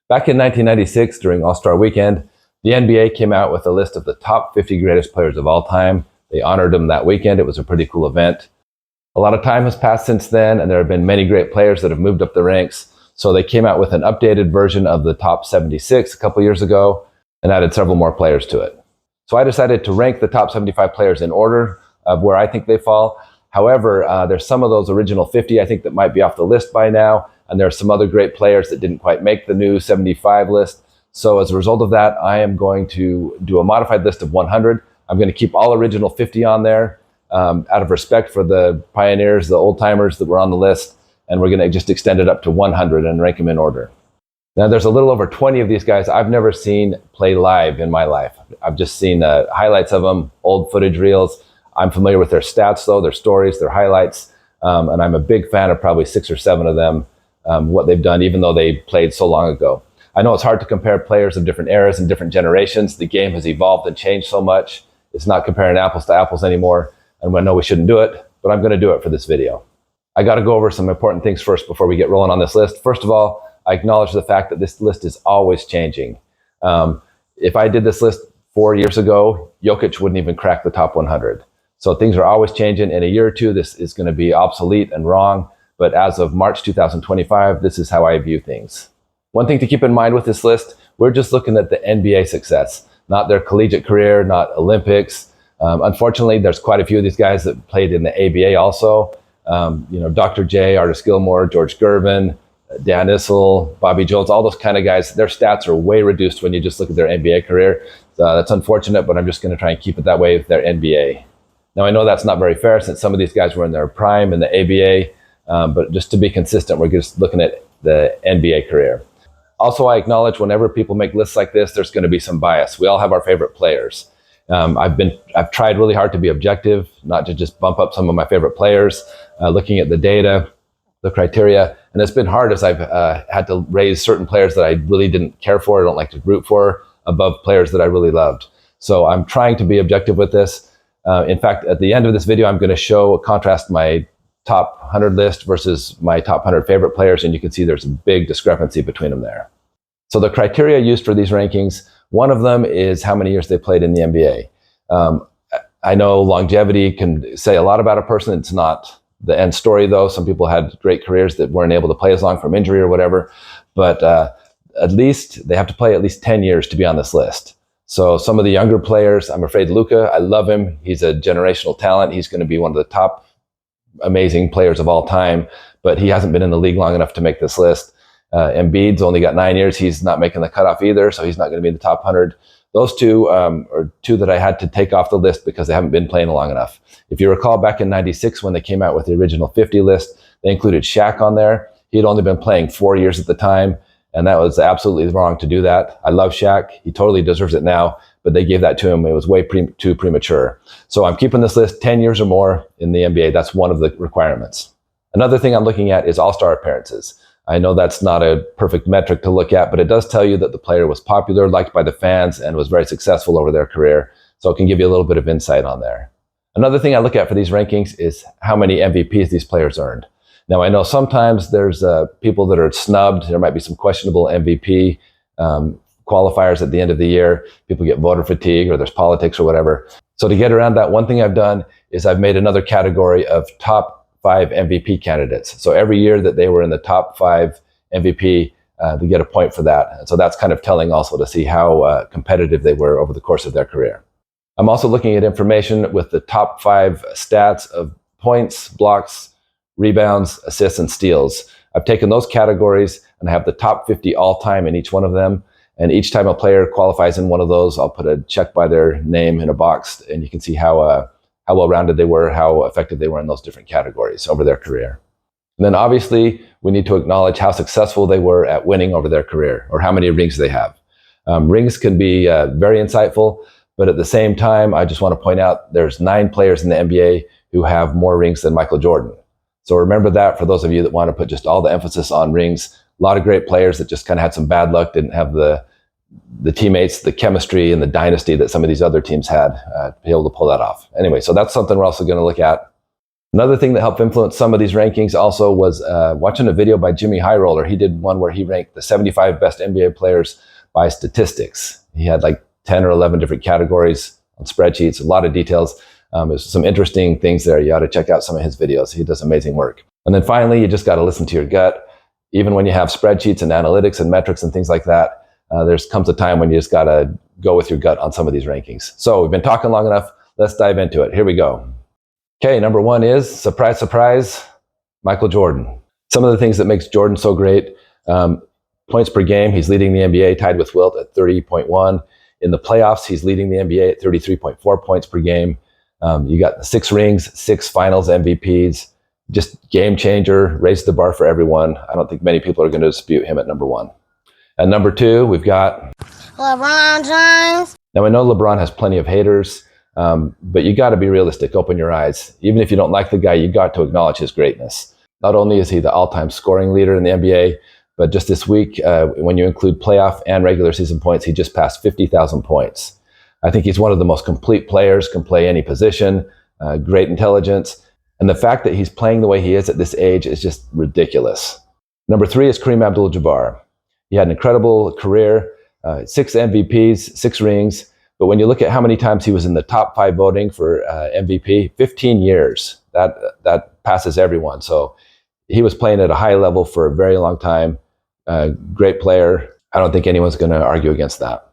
Back in 1996, during All-Star Weekend, the NBA came out with a list of the top 50 greatest players of all time. They honored them that weekend. It was a pretty cool event. A lot of time has passed since then, and there have been many great players that have moved up the ranks. So they came out with an updated version of the top 76 a couple years ago and added several more players to it. So I decided to rank the top 75 players in order of where I think they fall. However, there's some of those original 50 I think that might be off the list by now, and there are some other great players that didn't quite make the new 75 list. So as a result of that, I am going to do a modified list of 100. I'm going to keep all original 50 on there out of respect for the pioneers, the old timers that were on the list, and we're going to just extend it up to 100 and rank them in order. Now, there's a little over 20 of these guys I've never seen play live in my life. I've just seen highlights of them, old footage reels. I'm familiar with their stats, though, their stories, their highlights, and I'm a big fan of probably 6 or 7 of them, what they've done, even though they played so long ago. I know it's hard to compare players of different eras and different generations. The game has evolved and changed so much. It's not comparing apples to apples anymore, and I know we shouldn't do it, but I'm going to do it for this video. I got to go over some important things first before we get rolling on this list. First of all, I acknowledge the fact that this list is always changing. If I did this list 4 years ago, Jokic wouldn't even crack the top 100. So things are always changing. In a year or two, this is going to be obsolete and wrong. But as of March 2025, this is how I view things. One thing to keep in mind with this list, we're just looking at the NBA success, not their collegiate career, not Olympics. Unfortunately, there's quite a few of these guys that played in the ABA also. Dr. J, Artis Gilmore, George Gervin, Dan Issel, Bobby Jones, all those kind of guys, their stats are way reduced when you just look at their NBA career. That's unfortunate, but I'm just going to try and keep it that way with their NBA. Now, I know that's not very fair since some of these guys were in their prime in the ABA, but just to be consistent, we're just looking at the NBA career. Also, I acknowledge whenever people make lists like this, there's going to be some bias. We all have our favorite players. I've tried really hard to be objective, not to just bump up some of my favorite players, looking at the data, the criteria, and it's been hard as I've had to raise certain players that I really didn't care for, I don't like to root for, above players that I really loved. So I'm trying to be objective with this. In fact, at the end of this video, I'm going to contrast my top 100 list versus my top 100 favorite players, and you can see there's a big discrepancy between them there. So the criteria used for these rankings, one of them is how many years they played in the NBA. I know longevity can say a lot about a person. It's not the end story, though. Some people had great careers that weren't able to play as long from injury or whatever, but at least they have to play at least 10 years to be on this list. So some of the younger players, I'm afraid Luka, I love him. He's a generational talent. He's going to be one of the top amazing players of all time, but he hasn't been in the league long enough to make this list. Embiid's only got 9 years. He's not making the cutoff either, so he's not going to be in the top 100. Those two are two that I had to take off the list because they haven't been playing long enough. If you recall back in 96 when they came out with the original 50 list, they included Shaq on there. He had only been playing 4 years at the time, and that was absolutely wrong to do that. I love Shaq. He totally deserves it now, but they gave that to him. It was way too premature. So I'm keeping this list 10 years or more in the NBA. That's one of the requirements. Another thing I'm looking at is all-star appearances. I know that's not a perfect metric to look at, but it does tell you that the player was popular, liked by the fans, and was very successful over their career. So it can give you a little bit of insight on there. Another thing I look at for these rankings is how many MVPs these players earned. Now, I know sometimes there's people that are snubbed. There might be some questionable MVP qualifiers at the end of the year. People get voter fatigue or there's politics or whatever. So to get around that, one thing I've done is I've made another category of top 5 MVP candidates. So every year that they were in the top 5 MVP, they get a point for that. And so that's kind of telling also to see how competitive they were over the course of their career. I'm also looking at information with the top 5 stats of points, blocks, rebounds, assists, and steals. I've taken those categories and I have the top 50 all time in each one of them. And each time a player qualifies in one of those, I'll put a check by their name in a box, and you can see how well-rounded they were, how effective they were in those different categories over their career. And then obviously, we need to acknowledge how successful they were at winning over their career, or how many rings they have. Rings can be very insightful, but at the same time, I just want to point out there's 9 players in the NBA who have more rings than Michael Jordan. So remember that for those of you that want to put just all the emphasis on rings. A lot of great players that just kind of had some bad luck, didn't have the teammates, the chemistry, and the dynasty that some of these other teams had to be able to pull that off. Anyway, so that's something we're also going to look at. Another thing that helped influence some of these rankings also was watching a video by Jimmy Highroller. He did one where he ranked the 75 best NBA players by statistics. He had like 10 or 11 different categories on spreadsheets, a lot of details. There's some interesting things there. You ought to check out some of his videos. He does amazing work. And then finally, you just got to listen to your gut. Even when you have spreadsheets and analytics and metrics and things like that, there comes a time when you just got to go with your gut on some of these rankings. So we've been talking long enough. Let's dive into it. Here we go. Okay, number one is, surprise, surprise, Michael Jordan. Some of the things that makes Jordan so great, points per game, he's leading the NBA, tied with Wilt at 30.1. In the playoffs, he's leading the NBA at 33.4 points per game. You got 6 rings, 6 finals MVPs, just game changer, raised the bar for everyone. I don't think many people are going to dispute him at number one. At number two, we've got LeBron James. Now, I know LeBron has plenty of haters, but you got to be realistic, open your eyes. Even if you don't like the guy, you got to acknowledge his greatness. Not only is he the all-time scoring leader in the NBA, but just this week, when you include playoff and regular season points, he just passed 50,000 points. I think he's one of the most complete players, can play any position, great intelligence. And the fact that he's playing the way he is at this age is just ridiculous. Number three is Kareem Abdul-Jabbar. He had an incredible career, 6 MVPs, 6 rings. But when you look at how many times he was in the top 5 voting for MVP, 15 years. That passes everyone. So he was playing at a high level for a very long time. Great player. I don't think anyone's going to argue against that.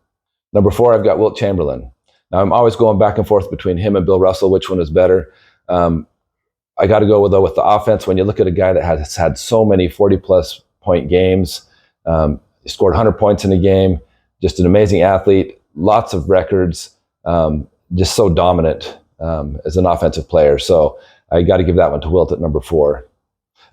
Number 4, I've got Wilt Chamberlain. Now, I'm always going back and forth between him and Bill Russell, which one is better. I got to go with the offense. When you look at a guy that has had so many 40-plus point games, he scored 100 points in a game, just an amazing athlete, lots of records, just so dominant as an offensive player. So I got to give that one to Wilt at number 4.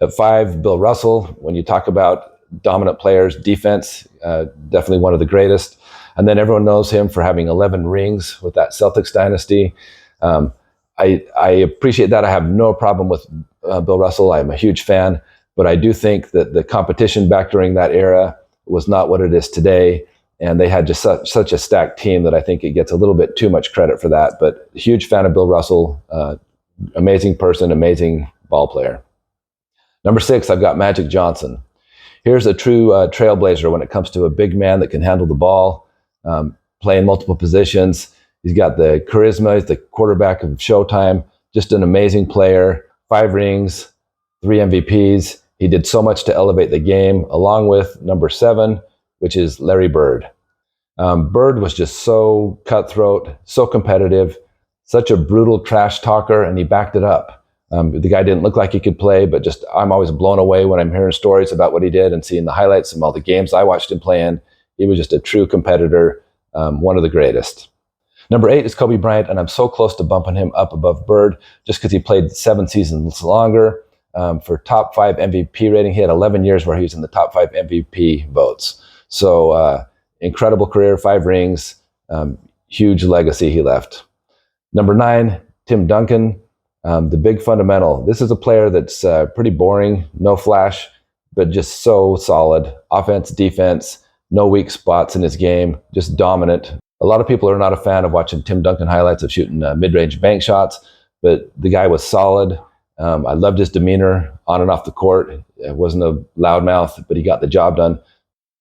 At 5, Bill Russell. When you talk about dominant players, defense, definitely one of the greatest. And then everyone knows him for having 11 rings with that Celtics dynasty. I appreciate that. I have no problem with Bill Russell. I'm a huge fan. But I do think that the competition back during that era was not what it is today. And they had just such a stacked team that I think it gets a little bit too much credit for that. But huge fan of Bill Russell. Amazing person, amazing ball player. Number 6, I've got Magic Johnson. Here's a true trailblazer when it comes to a big man that can handle the ball, play in multiple positions. He's got the charisma. He's the quarterback of Showtime. Just an amazing player. 5 rings, 3 MVPs. He did so much to elevate the game, along with number 7, which is Larry Bird. Bird was just so cutthroat, so competitive, such a brutal trash talker, and he backed it up. The guy didn't look like he could play, but just I'm always blown away when I'm hearing stories about what he did and seeing the highlights and all the games I watched him play in. He was just a true competitor, one of the greatest. Number 8 is Kobe Bryant, and I'm so close to bumping him up above Bird just because he played 7 seasons longer. For top 5 MVP rating, he had 11 years where he was in the top 5 MVP votes. So incredible career, 5 rings, huge legacy he left. Number 9, Tim Duncan, the big fundamental. This is a player that's pretty boring, no flash, but just so solid. Offense, defense, no weak spots in his game, just dominant. A lot of people are not a fan of watching Tim Duncan highlights of shooting mid-range bank shots, but the guy was solid. I loved his demeanor on and off the court. It wasn't a loudmouth, but he got the job done.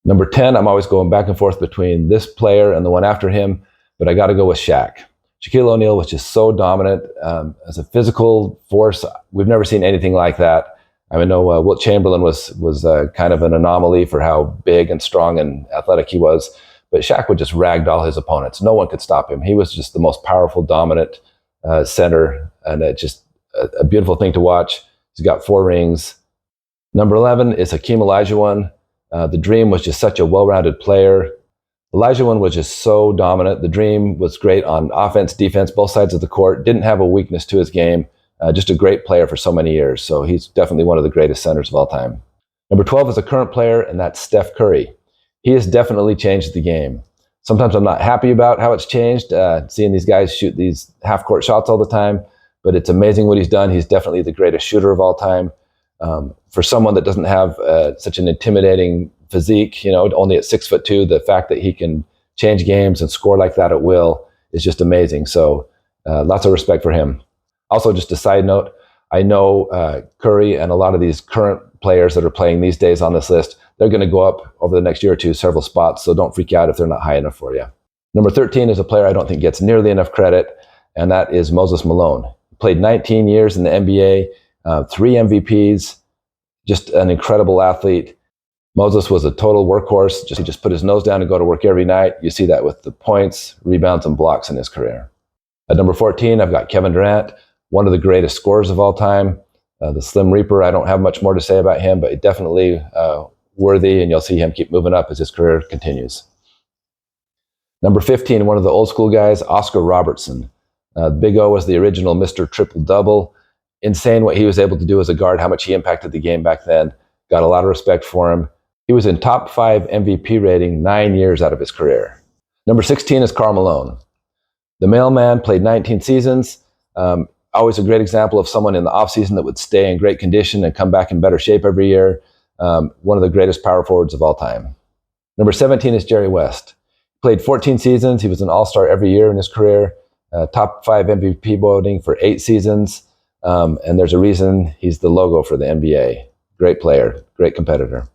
Number 10, I'm always going back and forth between this player and the one after him, but I got to go with Shaq. Shaquille O'Neal was just so dominant as a physical force. We've never seen anything like that. I know Wilt Chamberlain was kind of an anomaly for how big and strong and athletic he was, but Shaq would just ragdoll his opponents. No one could stop him. He was just the most powerful, dominant center, and it's just a beautiful thing to watch. He's got 4 rings. Number 11 is Hakeem Olajuwon. The Dream was just such a well-rounded player. Olajuwon was just so dominant. The Dream was great on offense, defense, both sides of the court. Didn't have a weakness to his game. Just a great player for so many years. So he's definitely one of the greatest centers of all time. Number 12 is a current player, and that's Steph Curry. He has definitely changed the game. Sometimes I'm not happy about how it's changed, seeing these guys shoot these half-court shots all the time, but it's amazing what he's done. He's definitely the greatest shooter of all time. For someone that doesn't have such an intimidating physique, only at 6'2", the fact that he can change games and score like that at will is just amazing. So lots of respect for him. Also, just a side note, I know Curry and a lot of these current players that are playing these days on this list, they're going to go up over the next year or two several spots, so don't freak out if they're not high enough for you. Number 13 is a player I don't think gets nearly enough credit, and that is Moses Malone. He played 19 years in the NBA, 3 MVPs, just an incredible athlete. Moses was a total workhorse. He just put his nose down and go to work every night. You see that with the points, rebounds, and blocks in his career. At number 14, I've got Kevin Durant, one of the greatest scorers of all time. The Slim Reaper, I don't have much more to say about him, but definitely worthy, and you'll see him keep moving up as his career continues. Number 15, one of the old school guys, Oscar Robertson. Big O was the original Mr. Triple-Double. Insane what he was able to do as a guard, how much he impacted the game back then. Got a lot of respect for him. He was in top 5 MVP rating 9 years out of his career. Number 16 is Karl Malone. The mailman played 19 seasons. Always a great example of someone in the offseason that would stay in great condition and come back in better shape every year. One of the greatest power forwards of all time. Number 17 is Jerry West. Played 14 seasons. He was an all-star every year in his career. Top 5 MVP voting for 8 seasons. And there's a reason he's the logo for the NBA. Great player, great competitor.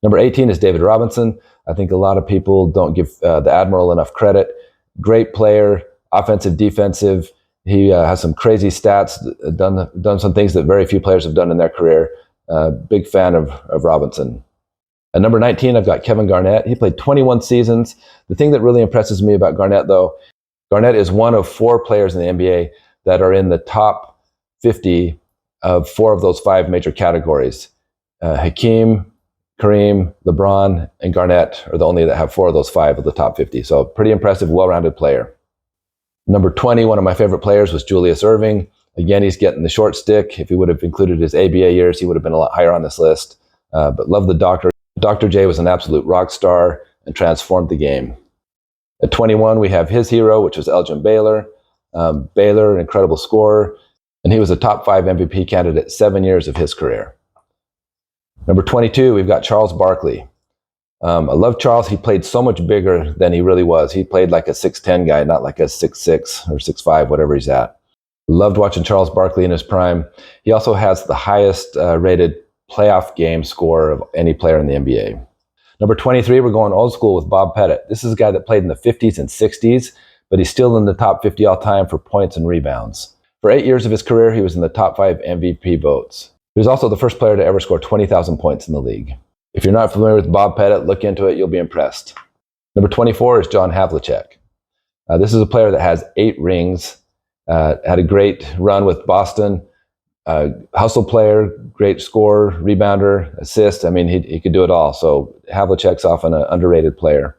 Number 18 is David Robinson. I think a lot of people don't give the Admiral enough credit. Great player, offensive, defensive. He has some crazy stats, done some things that very few players have done in their career. Big fan of Robinson. At number 19, I've got Kevin Garnett. He played 21 seasons. The thing that really impresses me about Garnett, though, Garnett is one of 4 players in the NBA that are in the top 50 of 4 of those 5 major categories. Hakeem, Kareem, LeBron, and Garnett are the only that have 4 of those 5 of the top 50. So pretty impressive, well-rounded player. Number 20, one of my favorite players was Julius Erving. Again, he's getting the short stick. If he would have included his ABA years, he would have been a lot higher on this list. But love the Doctor. Dr. J was an absolute rock star and transformed the game. At 21, we have his hero, which was Elgin Baylor. Baylor, an incredible scorer, and he was a top 5 MVP candidate 7 years of his career. Number 22, we've got Charles Barkley. I love Charles. He played so much bigger than he really was. He played like a 6'10 guy, not like a 6'6 or 6'5, whatever he's at. Loved watching Charles Barkley in his prime. He also has the highest rated playoff game score of any player in the NBA. Number 23, we're going old school with Bob Pettit. This is a guy that played in the 50s and 60s, but he's still in the top 50 all time for points and rebounds. For 8 years of his career, he was in the top 5 MVP votes. He was also the first player to ever score 20,000 points in the league. If you're not familiar with Bob Pettit, look into it. You'll be impressed. Number 24 is John Havlicek. This is a player that has 8 rings, had a great run with Boston, hustle player, great scorer, rebounder, assist. I mean, he could do it all. So Havlicek's often an underrated player.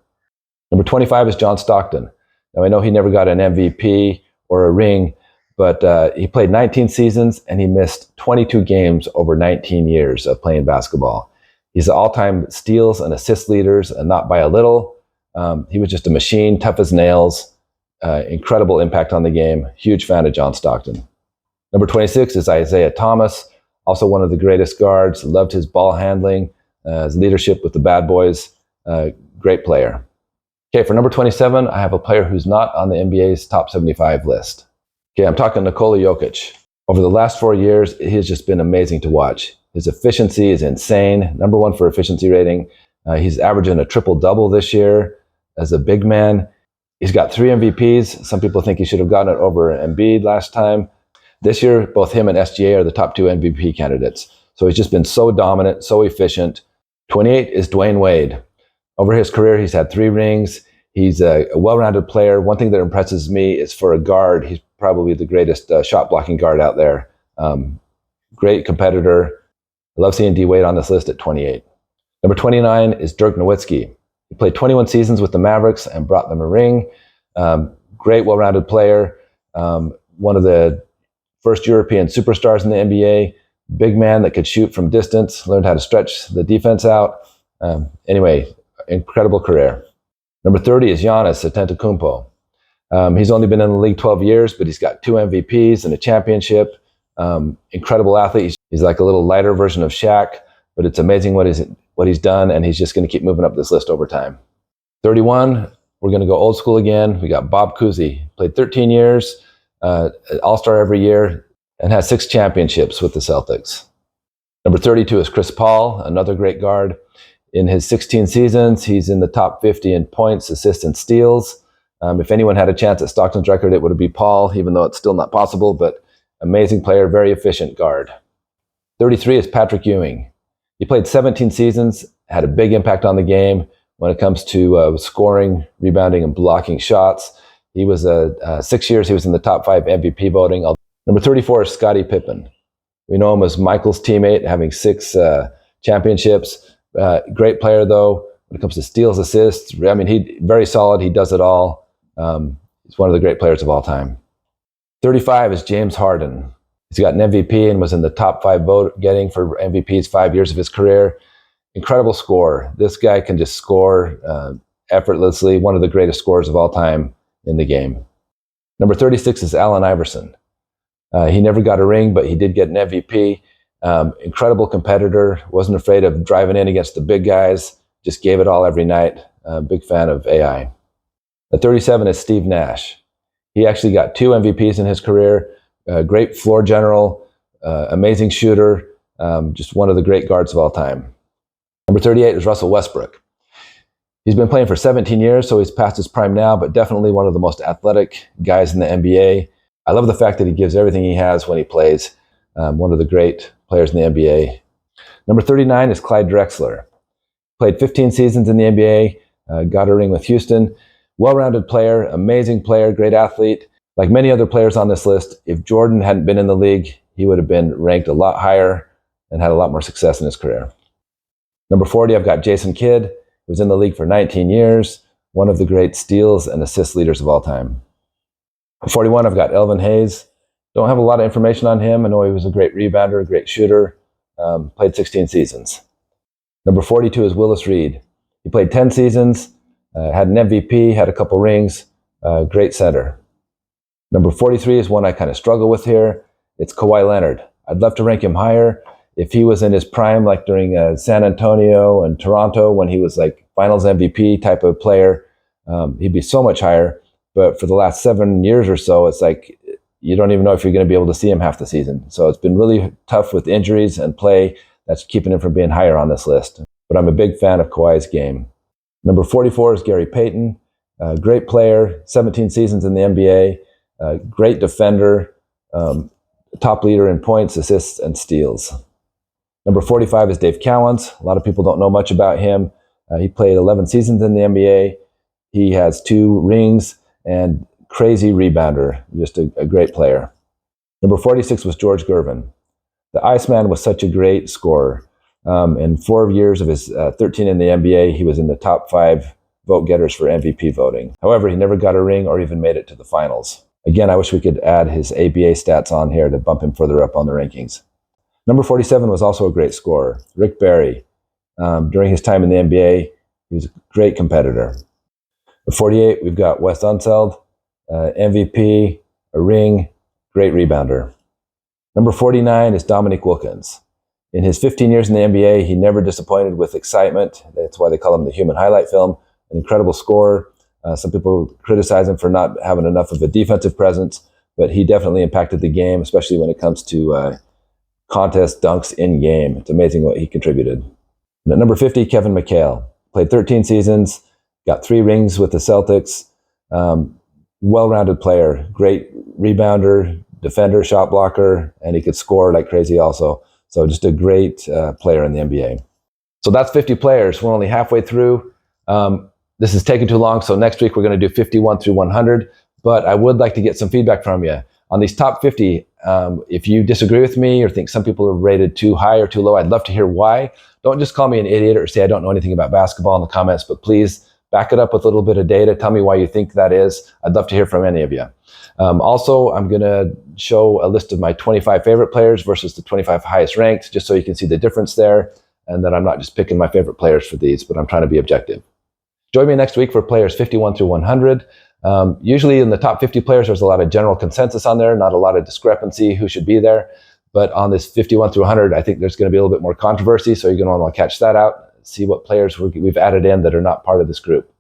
Number 25 is John Stockton. Now, I know he never got an MVP or a ring, but he played 19 seasons and he missed 22 games over 19 years of playing basketball. He's the all-time steals and assist leaders, and not by a little. He was just a machine, tough as nails, incredible impact on the game. Huge fan of John Stockton. Number 26 is Isaiah Thomas, also one of the greatest guards. Loved his ball handling, his leadership with the bad boys. Great player. Okay, for number 27, I have a player who's not on the NBA's top 75 list. Okay, I'm talking Nikola Jokic. Over the last 4 years, he has just been amazing to watch. His efficiency is insane. Number 1 for efficiency rating. He's averaging a triple-double this year as a big man. He's got 3 MVPs. Some people think he should have gotten it over Embiid last time. This year, both him and SGA are the top 2 MVP candidates. So he's just been so dominant, so efficient. 28 is Dwayne Wade. Over his career, he's had 3 rings. He's a well-rounded player. One thing that impresses me is for a guard, he's probably the greatest shot-blocking guard out there. Great competitor. I love seeing D-Wade on this list at 28. Number 29 is Dirk Nowitzki. He played 21 seasons with the Mavericks and brought them a ring. Great, well-rounded player. One of the first European superstars in the NBA. Big man that could shoot from distance, learned how to stretch the defense out. Anyway, incredible career. Number 30 is Giannis Antetokounmpo. He's only been in the league 12 years, but he's got 2 MVPs and a championship. Incredible athlete. He's like a little lighter version of Shaq, but it's amazing what he's done, and he's just going to keep moving up this list over time. 31, we're going to go old school again. We got Bob Cousy. Played 13 years, all-star every year. and has 6 championships with the Celtics. Number 32 is Chris Paul, another great guard. In his 16 seasons, he's in the top 50 in points, assists, and steals. If anyone had a chance at Stockton's record, it would be Paul, even though it's still not possible, but amazing player, very efficient guard. 33 is Patrick Ewing. He played 17 seasons, had a big impact on the game when it comes to scoring, rebounding, and blocking shots. He was 6 years, he was in the top 5 MVP voting. Number 34 is Scottie Pippen. We know him as Michael's teammate, having 6 championships. Great player, though, when it comes to steals, assists. I mean, he's very solid. He does it all. He's one of the great players of all time. 35 is James Harden. He's got an MVP and was in the top 5 vote getting for MVPs 5 years of his career. Incredible scorer. This guy can just score effortlessly. One of the greatest scorers of all time in the game. Number 36 is Allen Iverson. He never got a ring, but he did get an MVP. Incredible competitor. Wasn't afraid of driving in against the big guys. Just gave it all every night. Big fan of AI. At 37 is Steve Nash. He actually got 2 MVPs in his career. Great floor general, amazing shooter, just one of the great guards of all time. Number 38 is Russell Westbrook. He's been playing for 17 years, so he's past his prime now, but definitely one of the most athletic guys in the NBA. I love the fact that he gives everything he has when he plays. One of the great players in the NBA. Number 39 is Clyde Drexler. Played 15 seasons in the NBA, got a ring with Houston. Well-rounded player, amazing player, great athlete. Like many other players on this list, if Jordan hadn't been in the league, he would have been ranked a lot higher and had a lot more success in his career. Number 40, I've got Jason Kidd, who was in the league for 19 years, one of the great steals and assist leaders of all time. At 41, I've got Elvin Hayes. Don't have a lot of information on him. I know he was a great rebounder, a great shooter, played 16 seasons. Number 42 is Willis Reed. He played 10 seasons, had an MVP, had a couple rings, great center. Number 43 is one I kind of struggle with here. It's Kawhi Leonard. I'd love to rank him higher. If he was in his prime, like during San Antonio and Toronto, when he was like finals MVP type of player, he'd be so much higher. But for the last 7 years or so, it's like you don't even know if you're going to be able to see him half the season. So it's been really tough with injuries and play. That's keeping him from being higher on this list. But I'm a big fan of Kawhi's game. Number 44 is Gary Payton. Great player, 17 seasons in the NBA. Great defender, top leader in points, assists, and steals. Number 45 is Dave Cowens. A lot of people don't know much about him. He played 11 seasons in the NBA. He has 2 rings and crazy rebounder, just a great player. Number 46 was George Gervin. The Iceman was such a great scorer. In 4 years of his 13 in the NBA, he was in the top 5 vote getters for MVP voting. However, he never got a ring or even made it to the finals. Again, I wish we could add his ABA stats on here to bump him further up on the rankings. Number 47 was also a great scorer, Rick Barry. During his time in the NBA, he was a great competitor. At 48, we've got Wes Unseld, MVP, a ring, great rebounder. Number 49 is Dominique Wilkins. In his 15 years in the NBA, he never disappointed with excitement. That's why they call him the human highlight film. An incredible scorer. Some people criticize him for not having enough of a defensive presence, but he definitely impacted the game, especially when it comes to contest dunks in game. It's amazing what he contributed. And at number 50, Kevin McHale. Played 13 seasons, got 3 rings with the Celtics. Well-rounded player, great rebounder, defender, shot blocker, and he could score like crazy also. So just a great player in the NBA. So that's 50 players. We're only halfway through. This is taking too long, so next week we're going to do 51 through 100. But I would like to get some feedback from you. On these top 50, if you disagree with me or think some people are rated too high or too low, I'd love to hear why. Don't just call me an idiot or say I don't know anything about basketball in the comments, but please back it up with a little bit of data. Tell me why you think that is. I'd love to hear from any of you. Also, I'm going to show a list of my 25 favorite players versus the 25 highest ranked, just so you can see the difference there, and that I'm not just picking my favorite players for these, but I'm trying to be objective. Join me next week for players 51 through 100. Usually in the top 50 players, there's a lot of general consensus on there, not a lot of discrepancy who should be there. But on this 51 through 100, I think there's going to be a little bit more controversy, so you're going to want to catch that out, see what players we've added in that are not part of this group.